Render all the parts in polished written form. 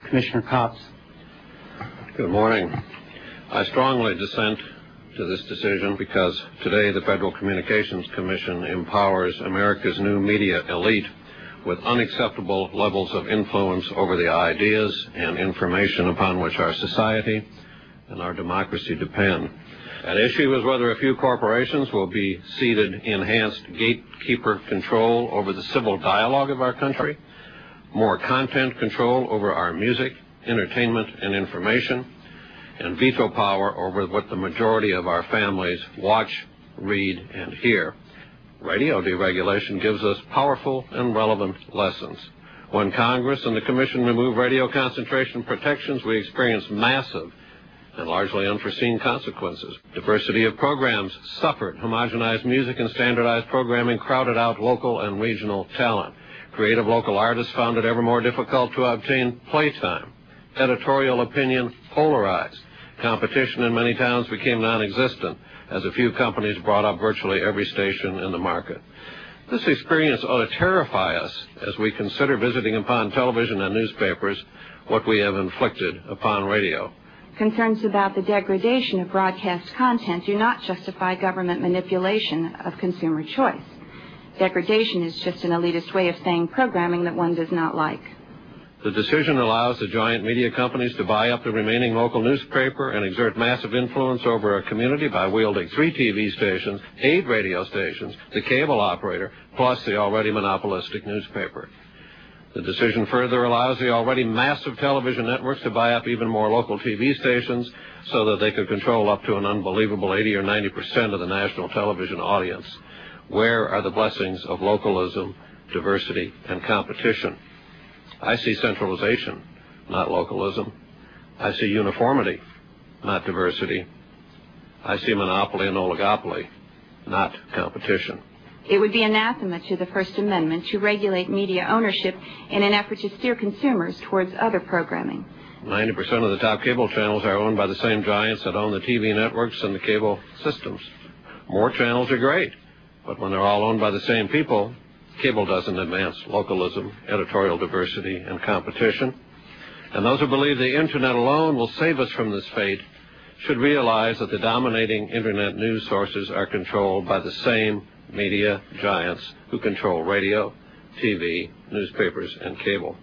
Commissioner Copps. Good morning. I strongly dissent to this decision because today the Federal Communications Commission empowers America's new media elite with unacceptable levels of influence over the ideas and information upon which our society and our democracy depend. At issue is whether a few corporations will be ceded enhanced gatekeeper control over the civil dialogue of our country, more content control over our music, entertainment, and information, and veto power over what the majority of our families watch, read, and hear. Radio deregulation gives us powerful and relevant lessons. When Congress and the Commission remove radio concentration protections, we experience massive and largely unforeseen consequences. Diversity of programs suffered. Homogenized music and standardized programming crowded out local and regional talent. Creative local artists found it ever more difficult to obtain playtime. Editorial opinion polarized. Competition in many towns became non-existent as a few companies brought up virtually every station in the market. This experience ought to terrify us as we consider visiting upon television and newspapers what we have inflicted upon radio. Concerns about the degradation of broadcast content do not justify government manipulation of consumer choice. Degradation is just an elitist way of saying programming that one does not like. The decision allows the giant media companies to buy up the remaining local newspaper and exert massive influence over a community by wielding 3 TV stations, 8 radio stations, the cable operator, plus the already monopolistic newspaper. The decision further allows the already massive television networks to buy up even more local TV stations so that they could control up to an unbelievable 80 or 90% of the national television audience. Where are the blessings of localism, diversity, and competition? I see centralization, not localism. I see uniformity, not diversity. I see monopoly and oligopoly, not competition. It would be anathema to the First Amendment to regulate media ownership in an effort to steer consumers towards other programming. 90% of the top cable channels are owned by the same giants that own the TV networks and the cable systems. More channels are great, but when they're all owned by the same people, cable doesn't advance localism, editorial diversity, and competition. And those who believe the Internet alone will save us from this fate should realize that the dominating Internet news sources are controlled by the same media giants who control radio, TV, newspapers, and cable.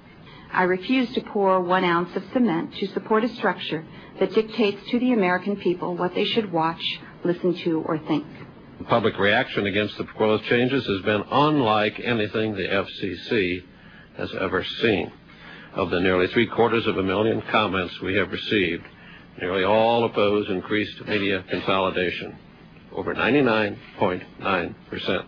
I refuse to pour 1 ounce of cement to support a structure that dictates to the American people what they should watch, listen to, or think. The public reaction against the proposed changes has been unlike anything the FCC has ever seen. Of the nearly 750,000 comments we have received, nearly all oppose increased media consolidation, over 99.9%.